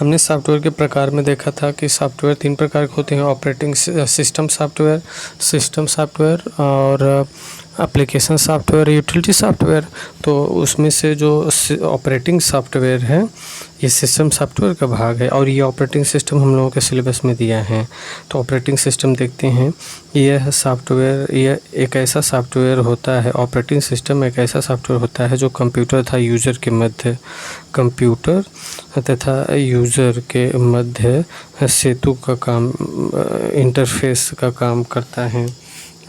हमने सॉफ्टवेयर के प्रकार में देखा था कि सॉफ्टवेयर 3 प्रकार के होते हैं, ऑपरेटिंग सिस्टम सॉफ्टवेयर और एप्लीकेशन सॉफ्टवेयर, यूटिलिटी सॉफ्टवेयर। तो उसमें से जो ऑपरेटिंग सॉफ्टवेयर है ये सिस्टम सॉफ्टवेयर का भाग है और ये ऑपरेटिंग सिस्टम हम लोगों के सिलेबस में दिया है। तो ऑपरेटिंग सिस्टम देखते हैं। यह सॉफ्टवेयर यह एक ऐसा सॉफ्टवेयर होता है, ऑपरेटिंग सिस्टम एक ऐसा सॉफ्टवेयर होता है जो कंप्यूटर तथा यूज़र के मध्य सेतु का काम, इंटरफेस का काम करता है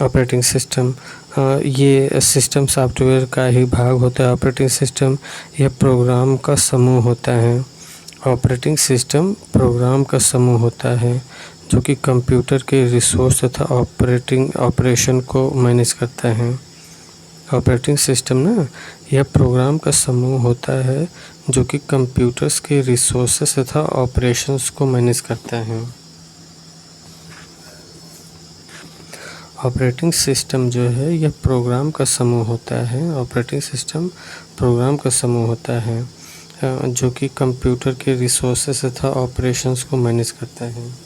ऑपरेटिंग सिस्टम। ये सिस्टम सॉफ्टवेयर का ही भाग होता है। ऑपरेटिंग सिस्टम यह प्रोग्राम का समूह होता है। ऑपरेटिंग सिस्टम प्रोग्राम का समूह होता है जो कि कंप्यूटर के रिसोर्स तथा ऑपरेशन को मैनेज करता है। ऑपरेटिंग सिस्टम ना यह प्रोग्राम का समूह होता है जो कि कंप्यूटर्स के रिसोर्सेस तथा ऑपरेशंस को मैनेज करता है। ऑपरेटिंग सिस्टम जो है यह प्रोग्राम का समूह होता है। ऑपरेटिंग सिस्टम प्रोग्राम का समूह होता है जो कि कंप्यूटर के रिसोर्सेस तथा ऑपरेशंस को मैनेज करता है।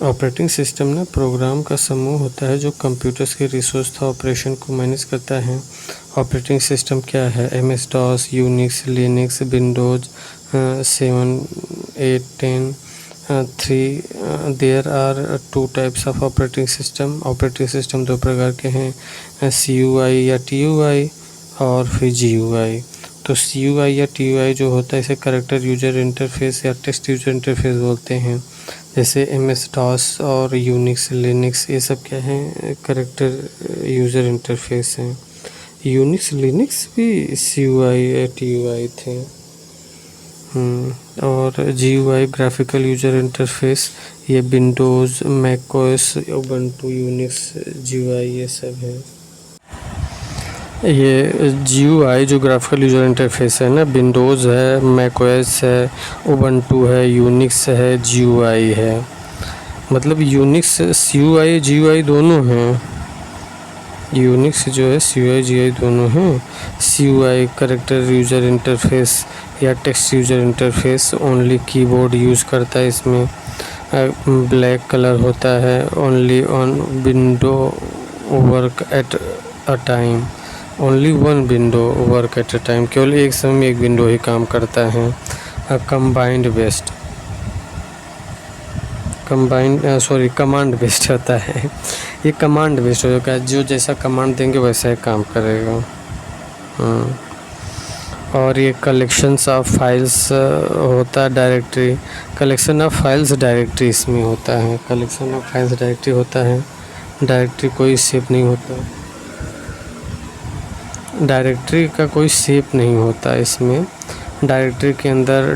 ऑपरेटिंग सिस्टम ना प्रोग्राम का समूह होता है जो कंप्यूटर्स के रिसोर्स तथा ऑपरेशन को मैनेज करता है। ऑपरेटिंग सिस्टम क्या है? MS DOS, Unix, Linux, Windows 7, 8, 10, 3। There are 2 types of operating system. Operating system 2 प्रकार के हैं, CUI या TUI और फिर GUI। तो CUI या TUI जो होता है इसे कैरेक्टर यूजर इंटरफेस या टेक्स्ट यूजर इंटरफेस बोलते हैं। जैसे MS DOS और यूनिक्स, लिनक्स ये सब क्या हैं? कैरेक्टर यूजर इंटरफेस हैं। यूनिक्स, लिनक्स भी CUI या TUI थे। और GUI ग्राफिकल यूजर इंटरफेस, ये Windows, macOS, Ubuntu, Unix, GUI ये सब है। ये GUI जो ग्राफिकल यूजर इंटरफेस है ना, विंडोज़ है, मैकओएस है, उबंटू है, यूनिक्स है, GUI है। मतलब यूनिक्स CUI GUI दोनों हैं। यूनिक्स जो है CUI GUI दोनों हैं। CUI कैरेक्टर यूजर इंटरफेस या text user interface only keyboard use करता है। इसमें ब्लैक कलर होता है। Only on window work at a time. Only one window work at a time, केवल एक समय में एक विंडो ही काम करता है। कमांड बेस्ड होता है। ये कमांड बेस्ड होगा, जो जैसा कमांड देंगे वैसा ही काम करेगा। और ये कलेक्शंस ऑफ फाइल्स होता है, directory, collection of files directory इसमें होता है। कलेक्शन ऑफ फाइल्स डायरेक्टरी होता है। डायरेक्टरी कोई शेप नहीं होता, डायरेक्टरी का कोई शेप नहीं होता इसमें। डायरेक्टरी के अंदर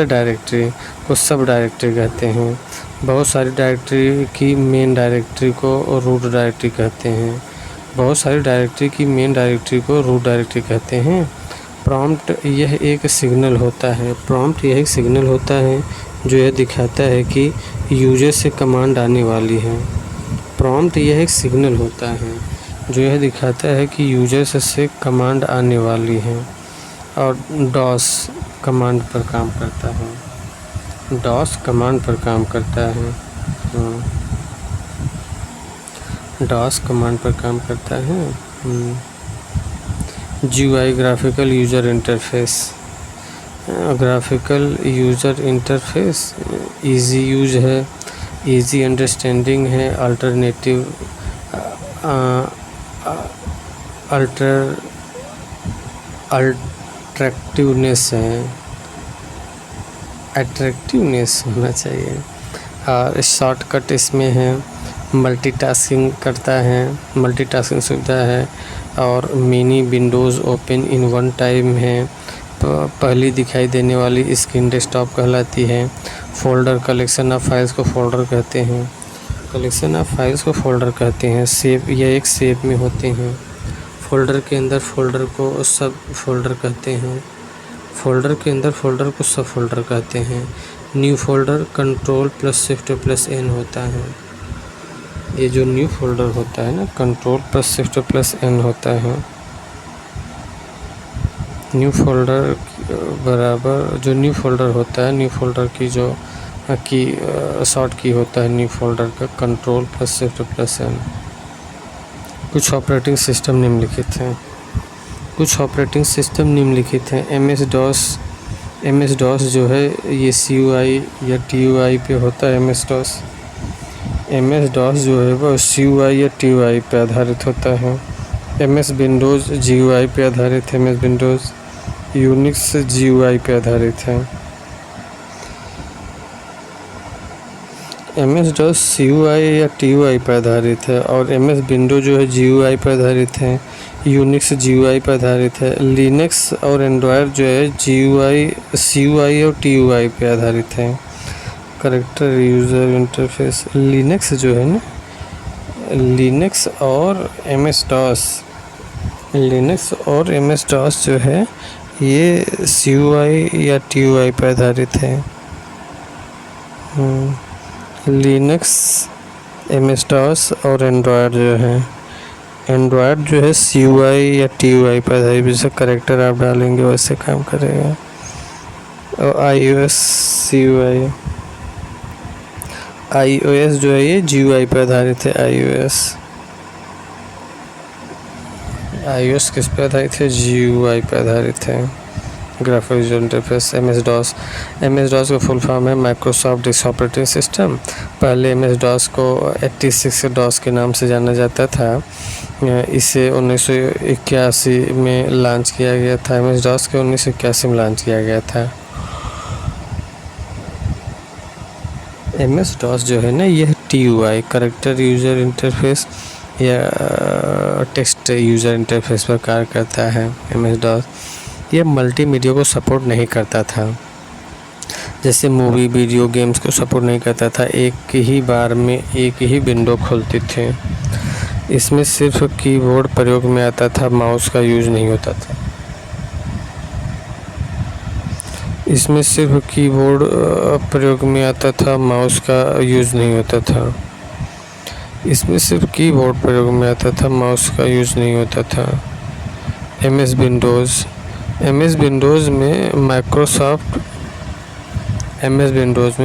डायरेक्टरी को सब डायरेक्टरी कहते हैं। बहुत सारी डायरेक्टरी की मेन डायरेक्टरी को रूट डायरेक्टरी कहते हैं। प्रॉम्प्ट यह एक सिग्नल होता है। जो यह दिखाता है कि यूजर से कमांड आने वाली है। प्रॉम्प्ट यह एक सिग्नल होता है जो यह दिखाता है कि यूजर से कमांड आने वाली है। और DOS कमांड पर काम करता है। DOS कमांड पर काम करता है। GUI graphical user interface easy use है, इजी अंडरस्टैंडिंग है, अट्रैक्टिवनेस होना चाहिए। और शॉर्टकट इसमें है, मल्टीटास्किंग करता है, मल्टीटास्किंग सुविधा है। और mini Windows open in one time है। पहली दिखाई देने वाली स्क्रीन डेस्कटॉप कहलाती है। फोल्डर, कलेक्शन ऑफ फाइल्स को फोल्डर कहते हैं। सेव, यह एक सेव में होते हैं। फोल्डर के अंदर फोल्डर को सब फोल्डर कहते हैं। न्यू फोल्डर कंट्रोल+Shift+N होता है। ये जो न्यू फोल्डर होता है ना, control plus shift plus N होता है। न्यू फोल्डर बराबर जो न्यू फोल्डर होता है, न्यू फोल्डर की जो की शॉर्ट की होता है न्यू फोल्डर का control plus shift plus N. कुछ ऑपरेटिंग सिस्टम निम्नलिखित हैं। कुछ ऑपरेटिंग सिस्टम निम्नलिखित हैं। एम एस डॉस जो है ये CUI या TUI पे होता है। एम एस डॉस जो है वो CUI या TUI पे आधारित होता है। MS विंडोज़ GUI पे आधारित है। MS विंडोज़ यूनिक्स GUI पे आधारित है। MS डॉस CUI या TUI पे आधारित है और MS विंडो जो है GUI पे आधारित है, यूनिक्स GUI पे आधारित है। लिनक्स और एंड्रॉयड जो है CUI और TUI पे आधारित है। करेक्टर यूज़र इंटरफेस लिनक्स जो है ना, लिनक्स और MS डॉस जो है ये CUI या TUI पे आधारित है। लिनक्स, MS डॉस और एंड्रॉयड जो है CUI या TUI पे आधारित। जैसे करेक्टर आप डालेंगे वैसे काम करेगा। और iOS जो है ये GUI पे आधारित है। iOS किस पे आधारित है? GUI पे आधारित है। Graphical user interface MS DOS का फुल फॉर्म है माइक्रोसॉफ्ट डिस्क ऑपरेटिंग सिस्टम। पहले MS डॉस को 86 डॉस के नाम से जाना जाता था। इसे 1981 में लॉन्च किया गया था। MS डॉस को 1981 में लॉन्च किया गया था। MS डॉस जो है ना यह TUI करेक्टर यूज़र इंटरफेस या टेक्स्ट यूज़र इंटरफेस पर कार्य करता है। MS डॉस यह मल्टीमीडिया को सपोर्ट नहीं करता था, जैसे मूवी वीडियो गेम्स को सपोर्ट नहीं करता था। एक ही बार में एक ही विंडो खोलती थी। इसमें सिर्फ कीबोर्ड प्रयोग में आता था, माउस का यूज़ नहीं होता था। इसमें सिर्फ कीबोर्ड प्रयोग में आता था, माउस का यूज़ नहीं होता था। इसमें सिर्फ कीबोर्ड प्रयोग में आता था, माउस का यूज़ नहीं होता था। MS विंडोज़ में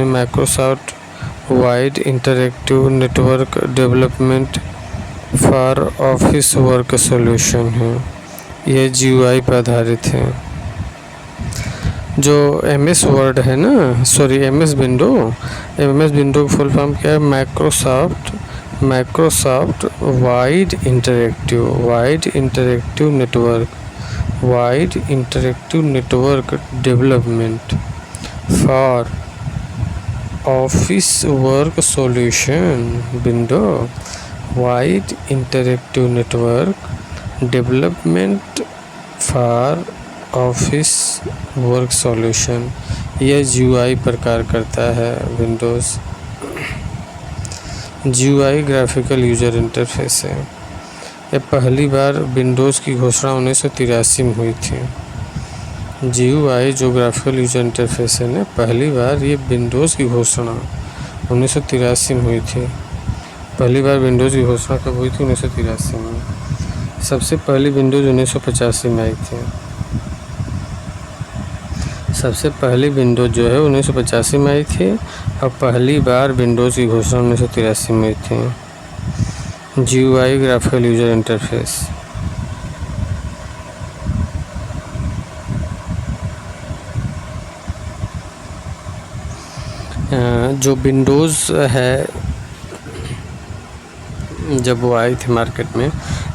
Microsoft wide interactive network development for office work solution है। यह GUI पर आधारित है। जो MS विंडो का फुल फॉर्म क्या है? Microsoft wide interactive network development for office work solution. Window wide interactive network development for office work solution. यह GUI प्रकार करता है। Windows GUI graphical user interface है। यह पहली बार विंडोज़ की घोषणा 1983 में हुई थी। GUI जो ग्राफिकल यूज़र इंटरफेस है ना, पहली बार ये विंडोज़ की घोषणा 1983 में हुई थी। पहली बार विंडोज़ की घोषणा कब हुई थी? 1983 में। सबसे पहली विंडोज़ 1985 में आई थी। सबसे पहली विंडोज़ जो है 1985 में आई थी और पहली बार विंडोज़ की घोषणा 1983 में हुई थी। GUI graphical user interface. जो विंडोज़ है जब वो आई थी मार्केट में,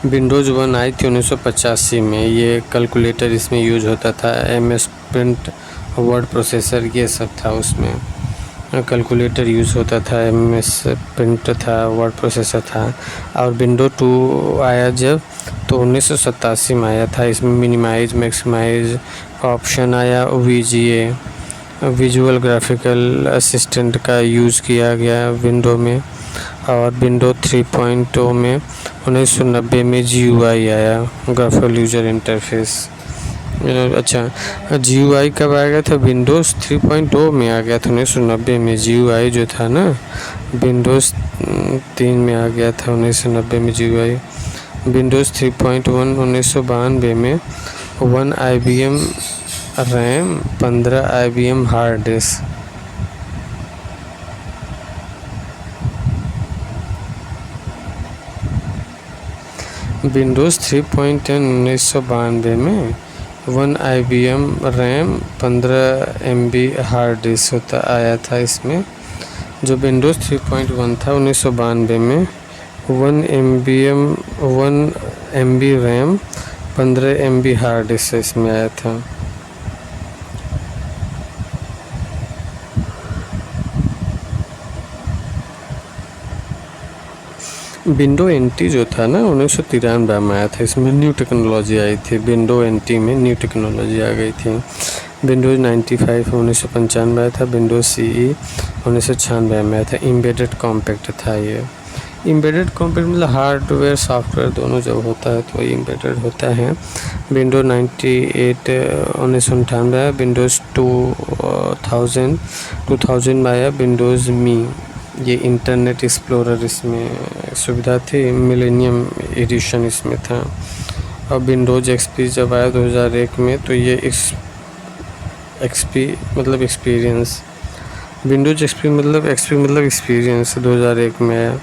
विंडोज़ 1 आई थी 1985 में। ये कैलकुलेटर इसमें यूज होता था। MS प्रिंट, वर्ड प्रोसेसर ये सब था उसमें। कैलकुलेटर यूज़ होता था, MS प्रिंट था, वर्ड प्रोसेसर था। और विंडो 2 आया जब, तो 1987 में आया था। इसमें मिनिमाइज मैक्सिमाइज ऑप्शन आया। VGA विजुअल ग्राफिकल असिस्टेंट का यूज़ किया गया विंडो में। और विंडो 3.0 में 1990 में GUI आया, ग्राफिकल यूज़र इंटरफेस। अच्छा, GUI कब आ गया था? विंडोज़ 3.0 में आ गया था 1990 में। GUI जो था ना, विंडोज़ 3 में आ गया था 1990 में GUI। विंडोज़ 3.1 1992 में 1 IBM RAM, 15 IBM hard disk. Windows 3.10 1992 में 1 IBM RAM, 15 MB hard disk होता आया था इसमें। जो विंडोज़ 3.1 था 1992 में 1 MB RAM, 15 MB hard disk इसमें आया था। विंडो NT जो था ना 1993 में आया था। इसमें न्यू टेक्नोलॉजी आई थी। विंडो NT में न्यू टेक्नोलॉजी आ गई थी। विंडोज़ 95 1995 में आया था। विंडोज़ CE 1996 में आया था। एम्बेडेड कॉम्पैक्ट था ये। एम्बेडेड कॉम्पैक्ट मतलब हार्डवेयर सॉफ्टवेयर दोनों जब होता है तो एम्बेडेड होता है। विंडोज़ 98 1998 में आया। विंडोज़ 2000 में आया विंडोज़ मी। ये इंटरनेट एक्सप्लोरर इसमें सुविधा थी। मिलेनियम एडिशन इसमें था। और विंडोज़ XP जब आया 2001 में तो ये XP मतलब एक्सपीरियंस। विंडोज़ XP मतलब एक्सपीरियंस 2001 में आया।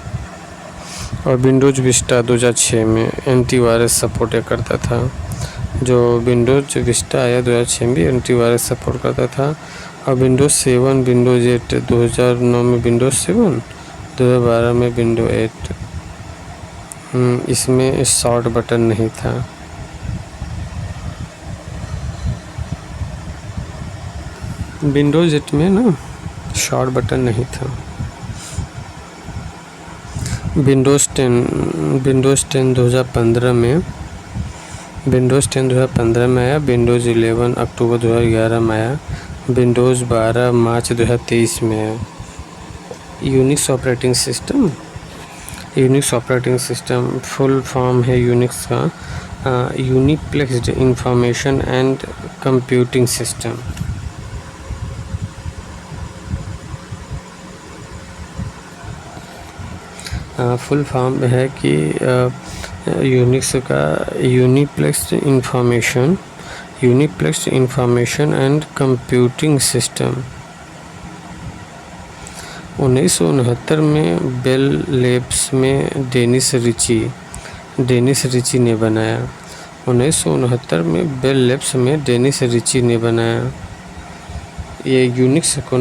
और विंडोज़ विस्टा 2006 में एंटीवायरस सपोर्ट करता था। जो विंडोज़ विस्टा आया 2006 में एंटीवायरस सपोर्ट करता था। और विंडोज़ 7, विंडोज़ 8 2009 में विंडोज़ 7, 2012 में विंडोज़ 8। इसमें शॉर्ट बटन नहीं था। विंडोज़ 8 में ना शॉर्ट बटन नहीं था। विंडोज़ 10 2015 में आया। विंडोज़ 11 अक्टूबर 2011 में आया। विंडोज़ 12 मार्च 2023 में आया। Unix operating system full form है यूनिक्स का uniplexed information and computing system. Full form है कि यूनिक्स का uniplexed information and computing system. 1969 में बेल लैब्स में डेनिस रिची ने बनाया। 1969 में बेल लैब्स में डेनिस रिची ने बनाया ये यूनिक्स को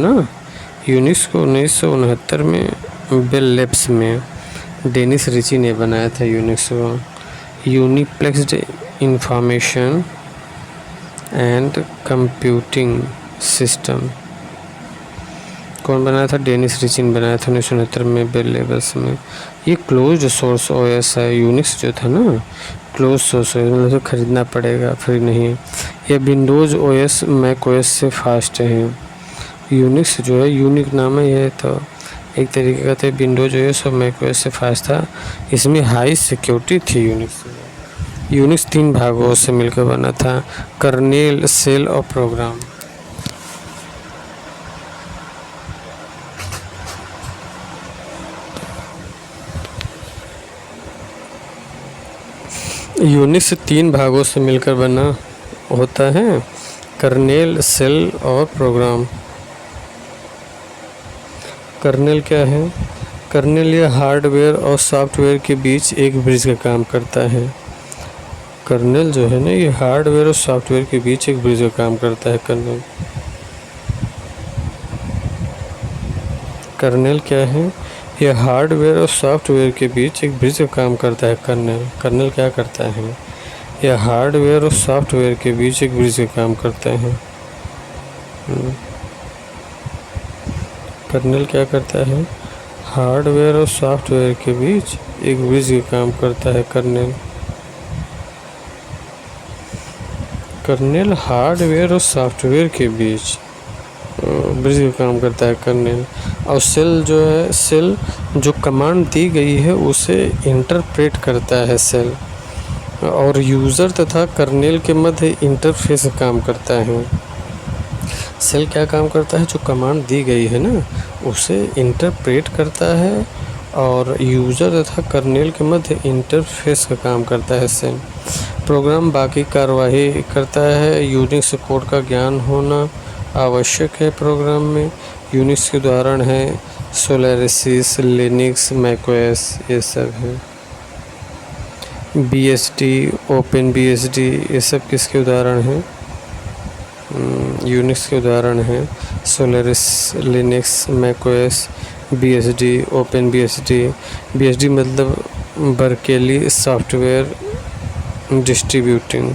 1969 में बेल लैब्स में डेनिस रिची ने बनाया था यूनिक्स को। Uniplexed information and computing system कौन बनाया था? डेनिस रिची ने बनाया था 1969 में बेल लैब्स में। ये क्लोज्ड सोर्स OS है। यूनिक्स जो था ना क्लोज सोर्स OS मतलब तो खरीदना पड़ेगा, फ्री नहीं है। ये विंडोज़ OS मैक OS से फास्ट है। यूनिक्स जो है यूनिक नाम है ये, तो एक तरीके का तो विंडोज़ OS और मैक OS से फास्ट था। इसमें हाई सिक्योरिटी थी। यूनिक्स 3 भागों से मिलकर बना था: कर्नेल, सेल और प्रोग्राम। यूनिक्स 3 भागों से मिलकर बना होता है: कर्नेल, सेल और प्रोग्राम। कर्नेल क्या है? कर्नेल यह हार्डवेयर और सॉफ्टवेयर के बीच एक ब्रिज का काम करता है। कर्नेल जो है ना ये हार्डवेयर और सॉफ्टवेयर के बीच एक ब्रिज का काम करता है। कर्नेल क्या है? यह हार्डवेयर और सॉफ्टवेयर के बीच एक ब्रिज का काम करता है। कर्नेल क्या करता है? यह हार्डवेयर और सॉफ्टवेयर के बीच एक ब्रिज का काम करता है। कर्नेल क्या करता है? हार्डवेयर और सॉफ्टवेयर के बीच एक ब्रिज का काम करता है। कर्नेल हार्डवेयर और सॉफ्टवेयर के बीच ब्रिज का काम करता है कर्नेल। और सेल जो है, सेल जो कमांड दी गई है उसे इंटरप्रेट करता है। सेल और यूज़र तथा कर्नेल के मध्य इंटरफेस काम करता है। सेल क्या काम करता है, जो कमांड दी गई है ना उसे इंटरप्रेट करता है और यूज़र तथा कर्नेल के मध्य इंटरफेस का काम करता है सेल। प्रोग्राम बाकी कार्यवाही करता है। यूनिक्स कोड का ज्ञान होना आवश्यक है प्रोग्राम में। यूनिक्स के उदाहरण हैं सोलारिस, लिनक्स, मैकओएस, ये सब है। BSD, ओपन BSD, ये सब किसके उदाहरण हैं, यूनिक्स के उदाहरण हैं। Solaris, Linux, macOS, BSD, open BSD। BSD मतलब Berkeley software distributing.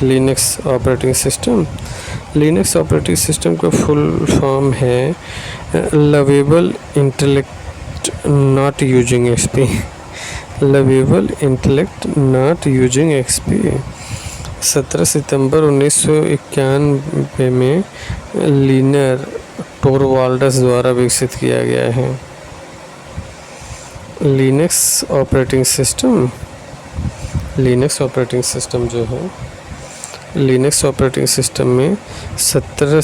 Linux operating system, Linux operating system का फुल फॉर्म है lovable intellect not using XP। Lovable intellect not using XP 17 सितंबर 1991 में लिनर टोरवाल्ड्स द्वारा विकसित किया गया है। Linux operating system, Linux operating system जो है, लिनक्स ऑपरेटिंग सिस्टम में 17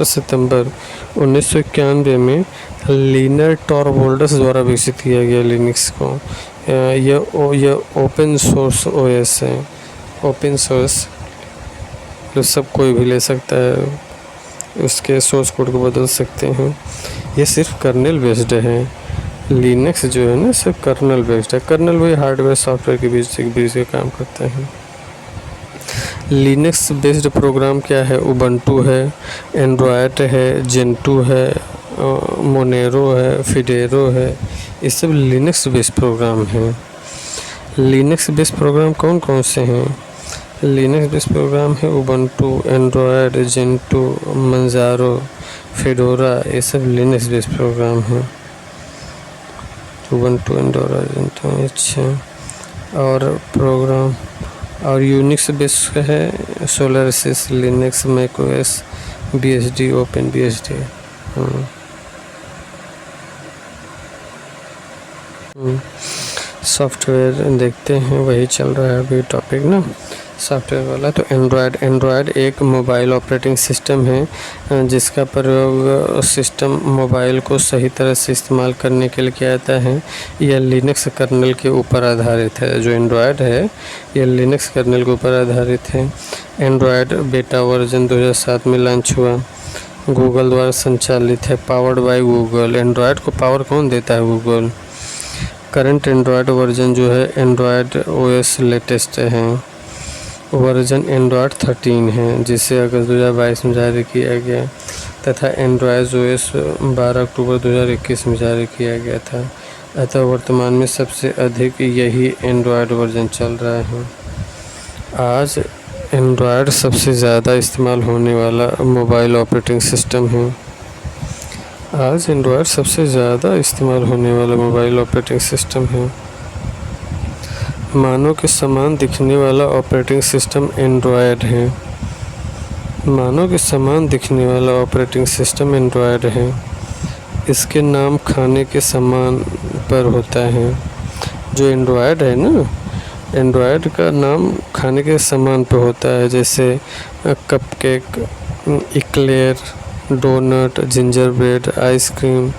सितंबर 1991 में लिनर टोरवाल्ड्स द्वारा विकसित किया गया लिनक्स को। यह ओपन सोर्स OS है। ओपन सोर्स तो सब कोई भी ले सकता है, उसके सोर्स कोड को बदल सकते हैं। ये सिर्फ कर्नेल बेस्ड है। लिनक्स जो है ना सिर्फ कर्नल बेस्ड है। कर्नल वही हार्डवेयर सॉफ्टवेयर के बीच के काम करते हैं। लिनक्स बेस्ड प्रोग्राम क्या है, उबंटू है, एंड्रॉयड है, जेंटू है, मोनेरो है, फिडेरो है, ये सब लिनक्स बेस्ड प्रोग्राम हैं। लिनक्स बेस्ड प्रोग्राम कौन कौन से हैं, लिनक्स बेस्ड प्रोग्राम है Ubuntu, Android, Gentoo, Manjaro, Fedora, ये सब लिनक्स बेस्ड प्रोग्राम हैं। उबंटू, एंड्रॉयड, जेंटू, अच्छा। और प्रोग्राम और यूनिक्स बेस्ड है Solaris, Linux, macOS, BSD, open BSD। Software देखते हैं, वही चल रहा है अभी टॉपिक ना सॉफ्टवेयर वाला। तो एंड्रॉयड एक मोबाइल ऑपरेटिंग सिस्टम है जिसका प्रयोग सिस्टम मोबाइल को सही तरह से इस्तेमाल करने के लिए किया जाता है। यह लिनक्स कर्नेल के ऊपर आधारित है। जो एंड्रॉयड है यह लिनक्स कर्नेल के ऊपर आधारित है। एंड्रॉयड बेटा वर्जन 2007 में लॉन्च हुआ, गूगल द्वारा संचालित है, पावर्ड बाय गूगल। एंड्रॉयड को पावर कौन देता है, गूगल। करंट एंड्रॉयड वर्जन जो है एंड्रॉयड OS लेटेस्ट है, वर्जन एंड्रॉयड 13 है जिसे अगस्त 2022 में जारी किया गया तथा एंड्रॉयड OS 12 अक्टूबर 2021 में जारी किया गया था। अतः वर्तमान में सबसे अधिक यही एंड्रॉयड वर्जन चल रहा है। आज एंड्रॉयड सबसे ज़्यादा इस्तेमाल होने वाला मोबाइल ऑपरेटिंग सिस्टम है। आज एंड्रॉयड सबसे ज़्यादा इस्तेमाल होने वाला मोबाइल ऑपरेटिंग सिस्टम है। मानव के समान दिखने वाला ऑपरेटिंग सिस्टम एंड्रॉयड है। मानव के समान दिखने वाला ऑपरेटिंग सिस्टम एंड्रॉयड है। इसके नाम खाने के सामान पर होता है। जो एंड्रॉयड है ना, एंड्रॉयड का नाम खाने के सामान पर होता है, जैसे cupcake, eclair, donut, gingerbread, ice cream,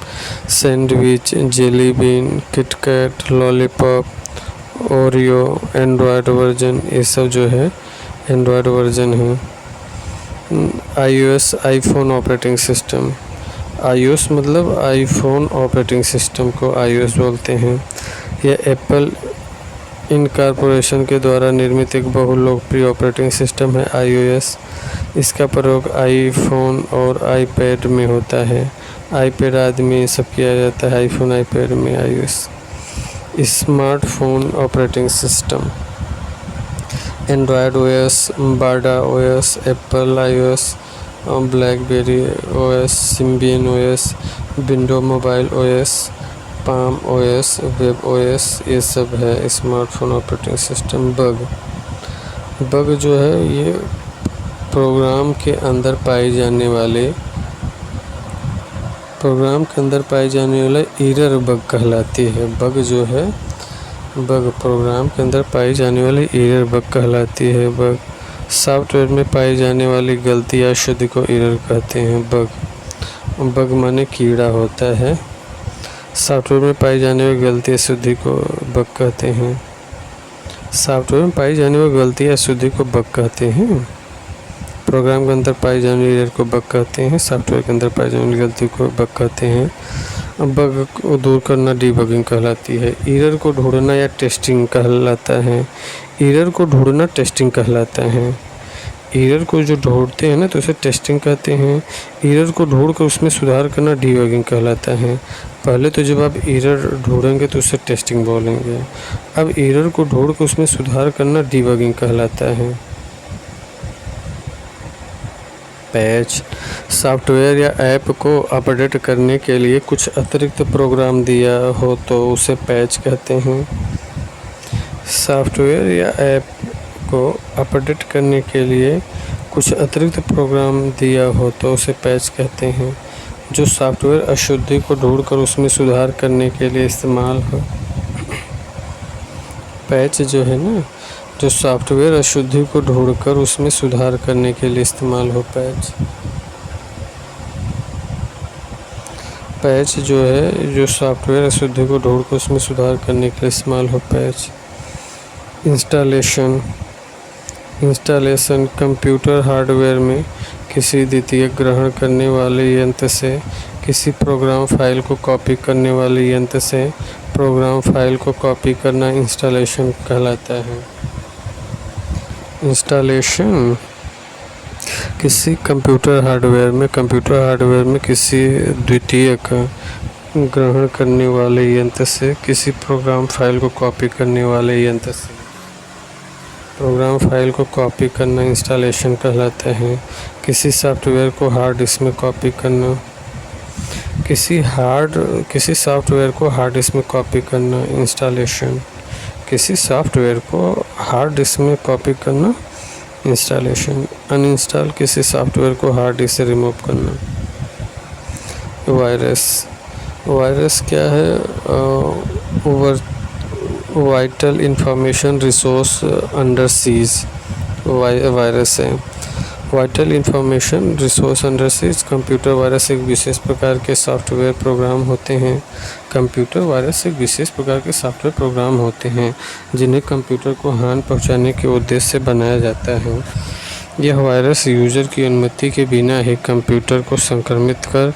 sandwich, jelly bean, KitKat, lollipop, Oreo. Android version ये सब जो है एंड्रॉयड वर्जन है। iOS iPhone operating system. iOS मतलब आईफोन ऑपरेटिंग सिस्टम को iOS बोलते हैं। यह एप्पल इनकॉर्पोरेशन के द्वारा निर्मित एक बहु लोकप्रिय ऑपरेटिंग सिस्टम है iOS। इसका प्रयोग आईफोन और आईपैड में होता है। आईपैड आदि में सब किया जाता है, आईफोन आईपैड में iOS। Smartphone operating system Android OS, बाडा OS, Apple iOS, blackberry OS, Symbian OS, window mobile OS, palm OS, web OS, ये सब है स्मार्टफोन ऑपरेटिंग सिस्टम। बग जो है ये प्रोग्राम के अंदर पाई जाने वाले एरर बग कहलाती है। बग जो है बग प्रोग्राम के अंदर पाई जाने वाली एरर बग कहलाती है। बग सॉफ्टवेयर में पाई जाने वाली गलती या अशुद्धि को एरर कहते हैं। बग माने कीड़ा होता है। सॉफ्टवेयर में पाई जाने वाली गलती या अशुद्धि को बग कहते हैं। सॉफ्टवेयर में पाई जाने वाली गलती या अशुद्धि को बग कहते हैं। प्रोग्राम के अंदर पाई जाने वाली एरर को बग कहते हैं। सॉफ्टवेयर के अंदर पाई जाने वाली गलती को बग कहते हैं। बग को दूर करना डीबगिंग कहलाती है। एरर को ढूंढना या टेस्टिंग कहलाता है। एरर को ढूंढना टेस्टिंग कहलाता है। एरर को जो ढूंढते हैं ना तो उसे टेस्टिंग कहते हैं। एरर को ढूंढ कर उसमें सुधार करना डीबगिंग कहलाता है। पहले तो जब आप एरर ढूंढेंगे तो उसे टेस्टिंग बोलेंगे। अब एरर को ढूंढ कर उसमें सुधार करना डीबगिंग कहलाता है। पैच सॉफ्टवेयर या ऐप को अपडेट करने के लिए कुछ अतिरिक्त प्रोग्राम दिया हो तो उसे पैच कहते हैं। सॉफ्टवेयर या ऐप को अपडेट करने के लिए कुछ अतिरिक्त प्रोग्राम दिया हो तो उसे पैच कहते हैं। जो सॉफ्टवेयर अशुद्धि को ढूंढकर उसमें सुधार करने के लिए इस्तेमाल हो। पैच जो है ना, जो सॉफ्टवेयर अशुद्धि को ढूंढकर उसमें सुधार करने के लिए इस्तेमाल हो। पैच जो है, जो सॉफ्टवेयर अशुद्धि को ढूंढकर उसमें सुधार करने के लिए इस्तेमाल हो। पैच इंस्टॉलेशन कंप्यूटर हार्डवेयर में किसी द्वितीयक ग्रहण करने वाले यंत्र से किसी प्रोग्राम फाइल को कॉपी करने वाले यंत्र से प्रोग्राम फाइल को कॉपी करना इंस्टॉलेशन कहलाता है। इंस्टॉलेशन किसी कंप्यूटर हार्डवेयर में किसी द्वितीयक ग्रहण करने वाले यंत्र से किसी प्रोग्राम फाइल को कॉपी करने वाले यंत्र से प्रोग्राम फाइल को कॉपी करना इंस्टॉलेशन कहलाता है। किसी सॉफ्टवेयर को हार्ड डिस्क में कॉपी करना, किसी सॉफ्टवेयर को हार्ड डिस्क में कॉपी करना इंस्टॉलेशन। किसी सॉफ्टवेयर को हार्ड डिस्क में कॉपी करना इंस्टॉलेशन। अनइंस्टॉल किसी सॉफ्टवेयर को हार्ड डिस्क से रिमूव करना। वायरस क्या है? Vital information resource under siege virus है। Vital information resource under siege computer virus एक विशेष प्रकार के सॉफ्टवेयर प्रोग्राम होते हैं। कंप्यूटर वायरस एक विशेष प्रकार के सॉफ्टवेयर प्रोग्राम होते हैं जिन्हें कंप्यूटर को हानि पहुंचाने के उद्देश्य से बनाया जाता है। यह वायरस यूज़र की अनुमति के बिना ही कंप्यूटर को संक्रमित कर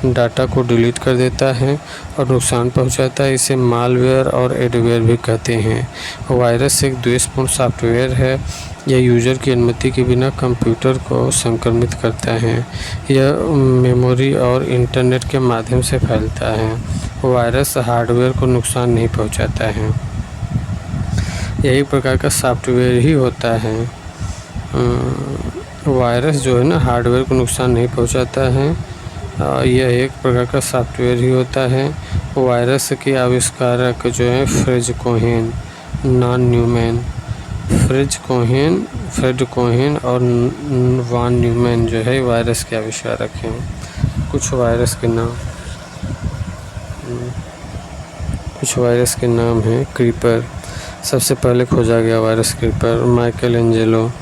डाटा को डिलीट कर देता है और नुकसान पहुंचाता है। इसे मालवेयर और एडवेयर भी कहते हैं। वायरस एक द्वेषपूर्ण सॉफ्टवेयर है। यह यूज़र की अनुमति के बिना कंप्यूटर को संक्रमित करता है। यह मेमोरी और इंटरनेट के माध्यम से फैलता है। वायरस हार्डवेयर को नुकसान नहीं पहुंचाता है। यही प्रकार का सॉफ्टवेयर ही होता है। वायरस जो है ना, हार्डवेयर को नुकसान नहीं पहुंचाता है। यह एक प्रकार का सॉफ्टवेयर ही होता है। वायरस के आविष्कारक जो है Fred Cohen, Von Neumann. Fred Cohen और वॉन न्यूमैन जो है वायरस के आविष्कारक हैं। कुछ वायरस के नाम हैं। क्रीपर सबसे पहले खोजा गया virus Creeper. Michelangelo,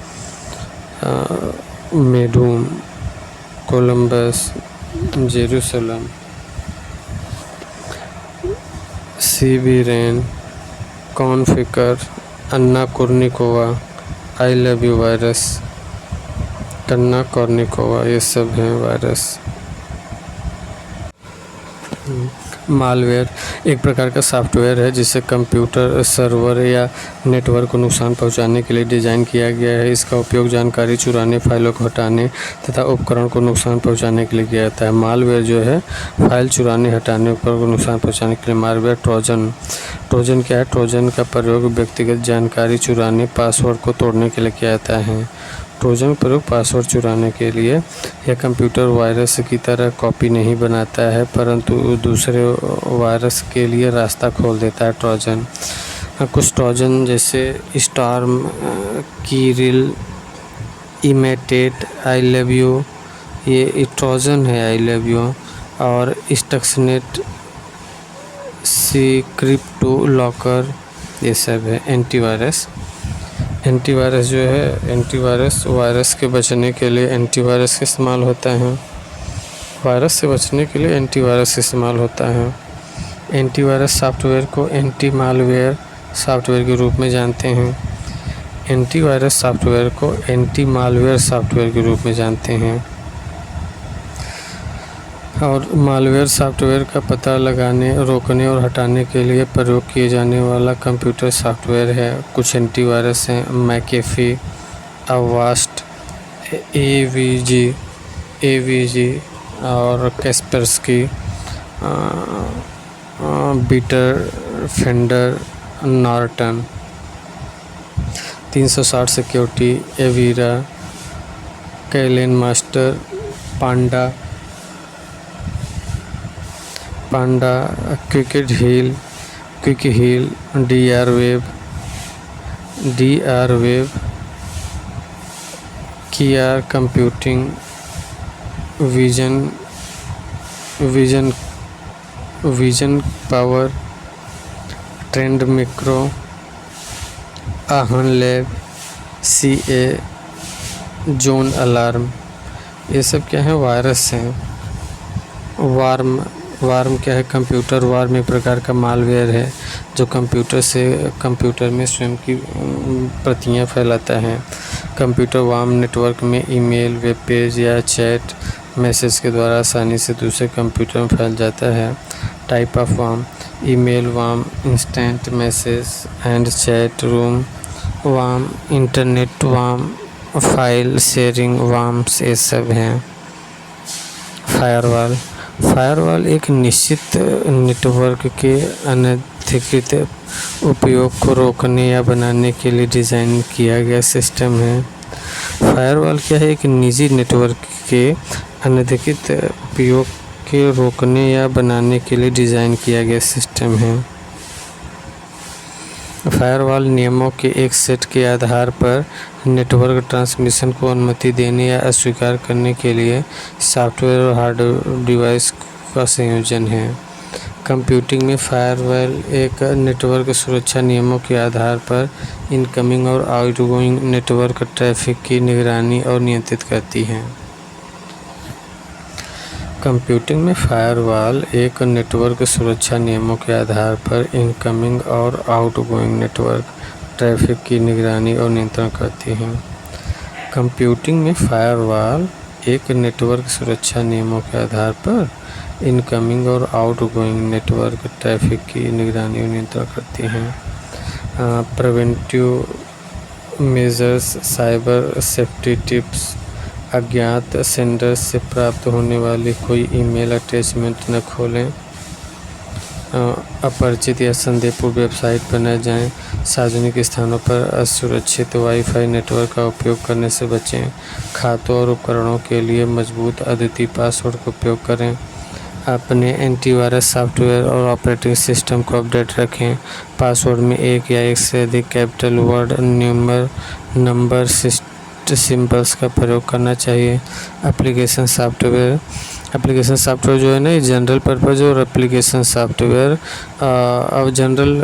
Mydoom, Columbus, Jerusalem, सीबी रेन, Conficker, Anna Kournikova, I love you virus, टन्ना कॉर्निकोवा, ये सब हैं वायरस। मालवेयर एक प्रकार का सॉफ्टवेयर है जिसे कंप्यूटर सर्वर या नेटवर्क को नुकसान पहुंचाने के लिए डिज़ाइन किया गया है। इसका उपयोग जानकारी चुराने, फाइलों को हटाने तथा उपकरण को नुकसान पहुंचाने के लिए किया जाता है। मालवेयर जो है फाइल चुराने, हटाने, उपकरण को नुकसान पहुंचाने के लिए। मालवेयर ट्रोजन क्या है? ट्रोजन का प्रयोग व्यक्तिगत जानकारी चुराने, पासवर्ड को तोड़ने के लिए किया जाता है। ट्रोजन का प्रयोग पासवर्ड चुराने के लिए। यह कंप्यूटर वायरस की तरह कॉपी नहीं बनाता है परंतु दूसरे वायरस के लिए रास्ता खोल देता है। ट्रोजन कुछ ट्रोजन जैसे स्टॉर्म, कीरिल, इमेटेट, आई लव यू, ये ट्रोजन है आई लव यू। और स्टक्सनेट, सीक्रिप्टो लॉकर, ये सब है। एंटीवायरस जो है, एंटीवायरस वायरस के बचने के लिए एंटीवायरस का इस्तेमाल होता है। वायरस से बचने के लिए एंटीवायरस इस्तेमाल होता है। एंटीवायरस सॉफ्टवेयर को एंटी मालवेयर सॉफ्टवेयर के रूप में जानते हैं। एंटीवायरस सॉफ्टवेयर को एंटी मालवेयर सॉफ्टवेयर के रूप में जानते हैं। और मालवेयर सॉफ्टवेयर का पता लगाने, रोकने और हटाने के लिए प्रयोग किए जाने वाला कंप्यूटर सॉफ्टवेयर है। कुछ एंटीवायरस हैं मैकेफी, अवास्ट, एवीजी और Kaspersky, Bitdefender, Norton. 360 security, Avira, Clean Master, Panda, Quick Heal, Dr Web, कियार computing, Vision Power, Trend Micro, Ahn Lab, CA, Zone Alarm. ये सब क्या है? वायरस हैं। वार्म क्या है? कंप्यूटर वार्म एक प्रकार का मालवेयर है जो कंप्यूटर में स्वयं की प्रतियां फैलाता है। कंप्यूटर वार्म नेटवर्क में ईमेल, वेब पेज या चैट मैसेज के द्वारा आसानी से दूसरे कंप्यूटर में फैल जाता है। Type of warm: email warm, instant message and chat room warm, internet warm, file sharing warms, ये सब हैं। फायरवॉल एक निश्चित नेटवर्क के अनधिकृत उपयोग को रोकने या बनाने के लिए डिज़ाइन किया गया सिस्टम है। फायरवॉल क्या है? एक निजी नेटवर्क के अनधिकृत उपयोग के रोकने या बनाने के लिए डिज़ाइन किया गया सिस्टम है। फायरवॉल नियमों के एक सेट के आधार पर नेटवर्क ट्रांसमिशन को अनुमति देने या अस्वीकार करने के लिए सॉफ्टवेयर और हार्डवेयर डिवाइस का संयोजन है। कंप्यूटिंग में फायरवॉल एक नेटवर्क सुरक्षा नियमों के आधार पर इनकमिंग और आउटगोइंग नेटवर्क ट्रैफिक की निगरानी और नियंत्रित करती है। कंप्यूटिंग में फायरवॉल एक नेटवर्क सुरक्षा नियमों के आधार पर इनकमिंग और आउटगोइंग नेटवर्क ट्रैफिक की निगरानी और नियंत्रण करती है। कंप्यूटिंग में फायरवॉल एक नेटवर्क सुरक्षा नियमों के आधार पर इनकमिंग और आउटगोइंग नेटवर्क ट्रैफिक की निगरानी और नियंत्रण करती हैं। Preventive measures, cyber safety tips: अज्ञात सेंडर से प्राप्त होने वाली कोई ईमेल अटैचमेंट न खोलें, अपरिचित या संदेहपूर्ण वेबसाइट पर न जाएं, सार्वजनिक स्थानों पर असुरक्षित वाईफाई नेटवर्क का उपयोग करने से बचें, खातों और उपकरणों के लिए मजबूत अद्वितीय पासवर्ड का उपयोग करें, अपने एंटीवायरस सॉफ्टवेयर और ऑपरेटिंग सिस्टम को अपडेट रखें, पासवर्ड में एक या एक से अधिक कैपिटल वर्ड, नंबर सिंबल्स का प्रयोग करना चाहिए। एप्लीकेशन सॉफ्टवेयर जो है ना, जनरल पर्पज़ और एप्लीकेशन सॉफ्टवेयर, अब जनरल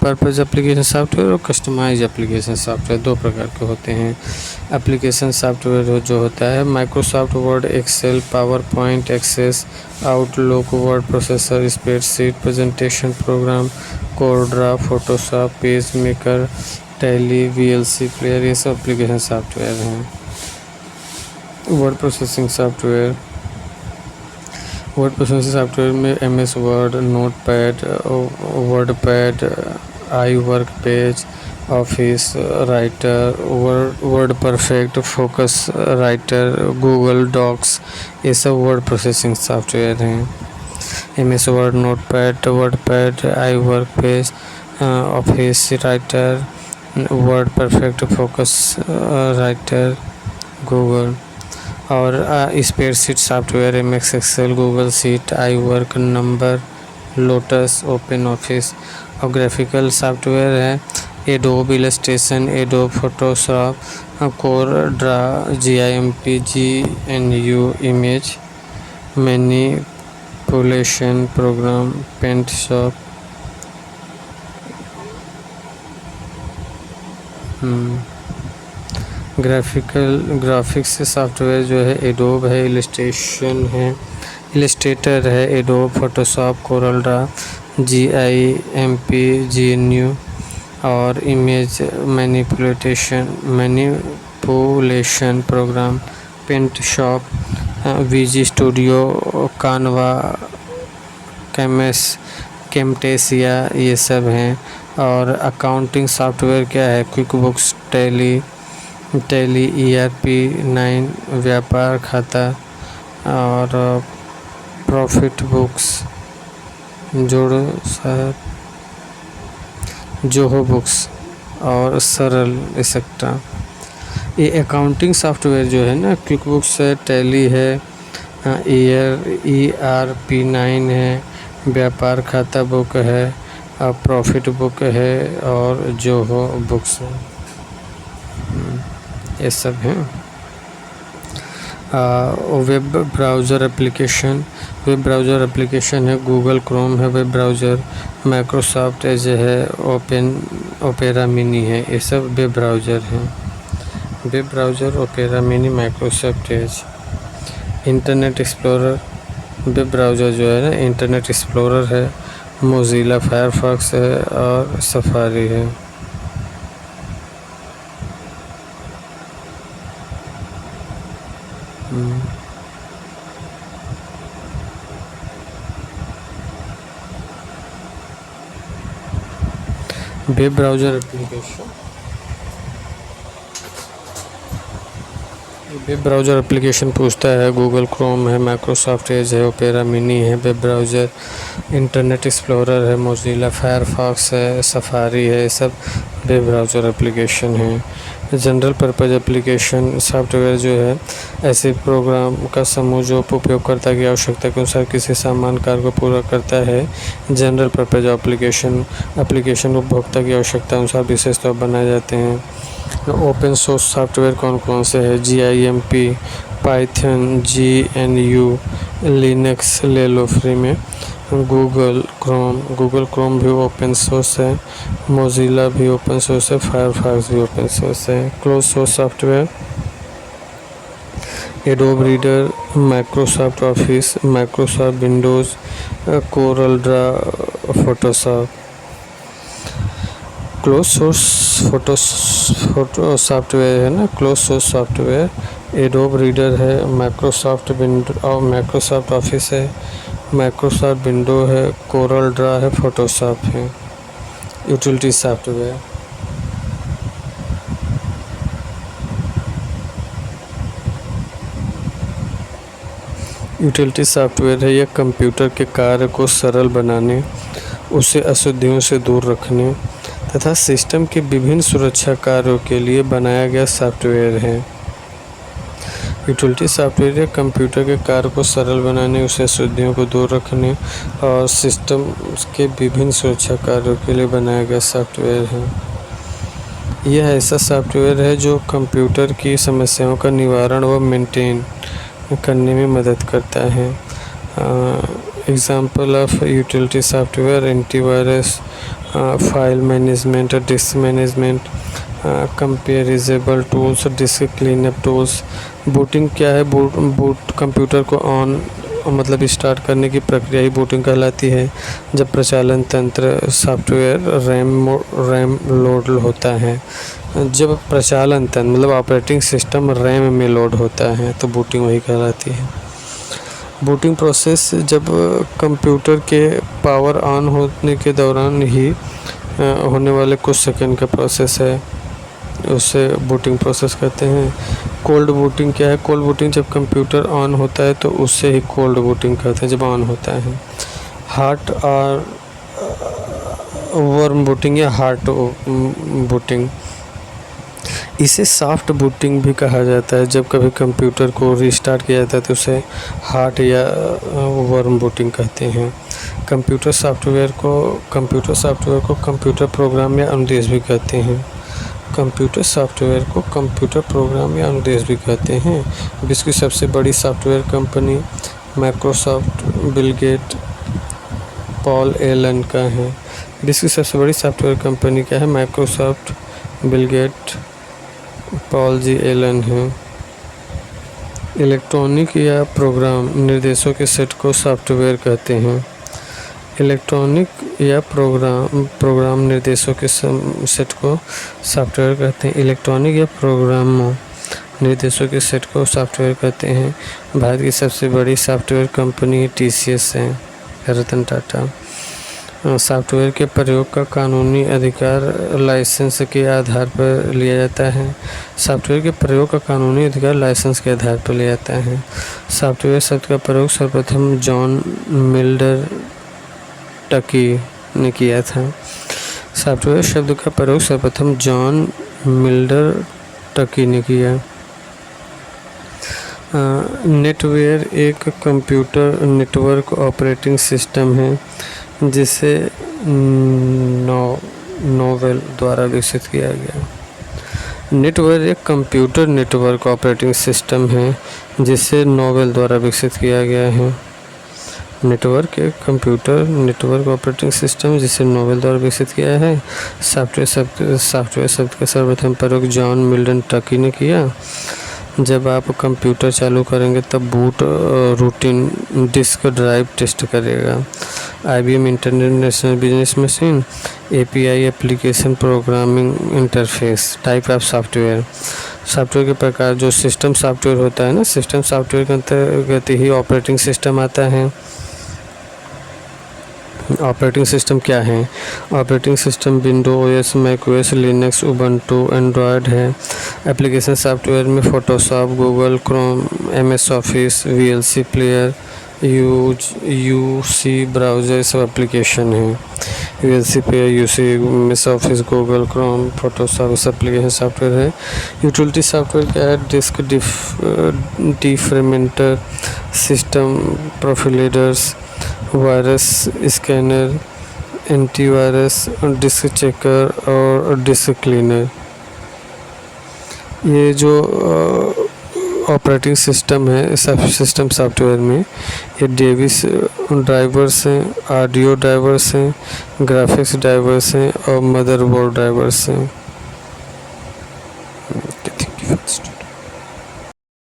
पर्पज़ एप्लीकेशन सॉफ्टवेयर और कस्टमाइज एप्लीकेशन सॉफ्टवेयर दो प्रकार के होते हैं। एप्लीकेशन सॉफ्टवेयर जो होता है Microsoft Word, Excel, PowerPoint, Access, Outlook, word processor, spreadsheet, presentation program, CorelDRAW, Photoshop, PageMaker, Tally, VLC player, ये सब एप्लीकेशन सॉफ्टवेयर हैं। वर्ड प्रोसेसिंग सॉफ्टवेयर में MS Word, Notepad, WordPad, iWork page, Office Writer, WordPerfect, Focus Writer, Google Docs, ये सब वर्ड processing सॉफ्टवेयर हैं। MS Word, Notepad, WordPad, iWork page, Office Writer, WordPerfect, Focus Writer, Google. और spreadsheet software MS Excel, Google Sheet, iWork, number, Lotus, Open Office. और graphical software है Adobe illustration, Adobe Photoshop, CorelDRAW, GIMP, GNU image manipulation program, Paint Shop, graphics software जो है Adobe है, illustrator है, Adobe, Photoshop, CorelDRAW, GIMP, GNU और image manipulation program, Paint Shop, VG studio, Canva, Camtasia, ये सब हैं। और accounting software क्या है? क्विक बुक्स, टैली, ERP 9, व्यापार खाता और प्रॉफिट बुक्स, जोहो बुक्स और सरल एक्सेट्रा। ये अकाउंटिंग सॉफ्टवेयर जो है ना, क्विक बुक्स है, टैली है, ERP 9 है, व्यापार खाता बुक है, प्रॉफिट बुक है और जोहो बुक्स है, ये सब हैं। वेब ब्राउज़र एप्लीकेशन है, गूगल क्रोम है वेब ब्राउज़र, माइक्रोसॉफ्ट एज है, ओपेरा मिनी है, ये सब वेब ब्राउज़र हैं। Web browser, opera mini, Microsoft Edge. Internet explorer, web browser जो है ना, इंटरनेट एक्सप्लोरर है, मोज़िला फायरफॉक्स है और सफारी है। वेब ब्राउज़र एप्लीकेशन पूछता है गूगल क्रोम है, माइक्रोसॉफ्ट एज है, ओपेरा मिनी है वेब ब्राउज़र, इंटरनेट एक्सप्लोरर है, मोज़िला फायरफॉक्स है, सफारी है, ये सब वेब ब्राउज़र एप्लीकेशन है। जनरल पर्पज़ एप्लीकेशन सॉफ्टवेयर जो है ऐसे प्रोग्राम का समूह जो उपयोगकर्ता की आवश्यकता के अनुसार किसी सामान्य कार्य को पूरा करता है। जनरल पर्पज़ एप्लीकेशन उपभोक्ता की आवश्यकता अनुसार विशेष तौर बनाए जाते हैं। ओपन सोर्स सॉफ्टवेयर कौन कौन से है? GIMP, पाइथन, GNU, लिनक्स ले लो फ्री में, गूगल क्रोम भी ओपन सोर्स है, मोज़िला भी ओपन सोर्स है, फायरफॉक्स भी ओपन सोर्स है। Close source software, adobe reader, Microsoft office, Microsoft Windows, Corel Draw, Photoshop. Close source photo software है ना, close source software adobe reader है, Microsoft window और Microsoft office है, Microsoft window है, Corel Draw है, Photoshop है। Utility software, utility software है यह कंप्यूटर के कार्य को सरल बनाने, उसे अशुद्धियों से दूर रखने तथा सिस्टम के विभिन्न सुरक्षा कार्यों के लिए बनाया गया सॉफ्टवेयर है। यूटिलिटी सॉफ्टवेयर कंप्यूटर के कार्य को सरल बनाने, उसे अशुद्धियों को दूर रखने और सिस्टम के विभिन्न सुरक्षा कार्यों के लिए बनाया गया सॉफ्टवेयर है। यह ऐसा सॉफ्टवेयर है जो कंप्यूटर की समस्याओं का निवारण व मेंटेन करने में मदद करता है। Example of utility software, antivirus, file management, disk management, comparable tools, disk cleanup tools. Booting क्या है? बूट कंप्यूटर को ऑन मतलब स्टार्ट करने की प्रक्रिया ही बूटिंग कहलाती है। जब प्रचालन तंत्र सॉफ्टवेयर रैम लोड होता है, जब प्रचालन तंत्र मतलब ऑपरेटिंग सिस्टम रैम में लोड होता है तो बूटिंग वही कहलाती है। बूटिंग प्रोसेस जब कंप्यूटर के पावर ऑन होने के दौरान ही होने वाले कुछ सेकंड का प्रोसेस है, उसे बूटिंग प्रोसेस कहते हैं। कोल्ड बूटिंग क्या है? कोल्ड बूटिंग जब कंप्यूटर ऑन होता है तो उससे ही कोल्ड बूटिंग कहते हैं, जब ऑन होता है। हॉट और वार्म बूटिंग या हॉट बूटिंग, इसे सॉफ्ट बूटिंग भी कहा जाता है। जब कभी कंप्यूटर को रीस्टार्ट किया जाता है तो उसे हॉट या वार्म बूटिंग कहते हैं। कंप्यूटर सॉफ्टवेयर को कंप्यूटर प्रोग्राम या अनुदेश भी कहते हैं। कंप्यूटर सॉफ्टवेयर को कंप्यूटर प्रोग्राम या अनुदेश भी कहते हैं। विश्व की सबसे बड़ी software company Microsoft Bill Gate Paul Allen का है। विश्व की सबसे बड़ी सॉफ्टवेयर कंपनी क्या है? माइक्रोसॉफ्ट बिल गेट, पॉल जी एलन हैं। इलेक्ट्रॉनिक या प्रोग्राम निर्देशों के सेट को सॉफ्टवेयर कहते हैं। इलेक्ट्रॉनिक या प्रोग्राम निर्देशों के सेट को सॉफ्टवेयर कहते हैं। इलेक्ट्रॉनिक या प्रोग्रामों निर्देशों के सेट को सॉफ्टवेयर कहते हैं। भारत की सबसे बड़ी सॉफ्टवेयर कंपनी TCS है, रतन टाटा। सॉफ्टवेयर के प्रयोग का कानूनी अधिकार लाइसेंस के आधार पर लिया जाता है। सॉफ्टवेयर के प्रयोग का कानूनी अधिकार लाइसेंस के आधार पर लिया जाता है। सॉफ्टवेयर शब्द का प्रयोग सर्वप्रथम जॉन मिल्डर टकी ने किया था। सॉफ्टवेयर शब्द का प्रयोग सर्वप्रथम जॉन मिल्डर टकी ने किया। नेटवेयर एक कंप्यूटर नेटवर्क ऑपरेटिंग सिस्टम है जिसे नोवेल द्वारा विकसित किया गया। नेटवेयर एक कंप्यूटर नेटवर्क ऑपरेटिंग सिस्टम है जिसे नोवेल द्वारा विकसित किया गया है। नेटवर्क एक कंप्यूटर नेटवर्क ऑपरेटिंग सिस्टम जिसे नोवेल द्वारा विकसित किया है। सॉफ्टवेयर शब्द का सर्वप्रथम प्रयोग जॉन मिल्डन टकी ने किया। जब आप कंप्यूटर चालू करेंगे तब boot routine disk drive test करेगा। IBM international business machine, API application programming interface. Type of software, software के प्रकार जो सिस्टम सॉफ्टवेयर होता है ना, सिस्टम सॉफ्टवेयर के अंतर्गत ही ऑपरेटिंग सिस्टम आता है। ऑपरेटिंग सिस्टम क्या है? Operating system window OS, Mac OS, Linux, Ubuntu, Android है। एप्लीकेशन सॉफ्टवेयर में Photoshop, Google Chrome, MS office, VLC player, UC browser सब एप्लीकेशन है। VLC player, UC, MS office, Google Chrome, Photoshop सब application software है। Utility software क्या है? Disk defragmenter system, profilers, virus scanner, antivirus, disk checker और disk cleaner. ये जो operating system है सिस्टम सॉफ्टवेयर में ये डेविस ड्राइवर्स हैं, ऑडियो ड्राइवर्स हैं, ग्राफिक्स ड्राइवर्स हैं और मदरबोर्ड ड्राइवर्स हैं।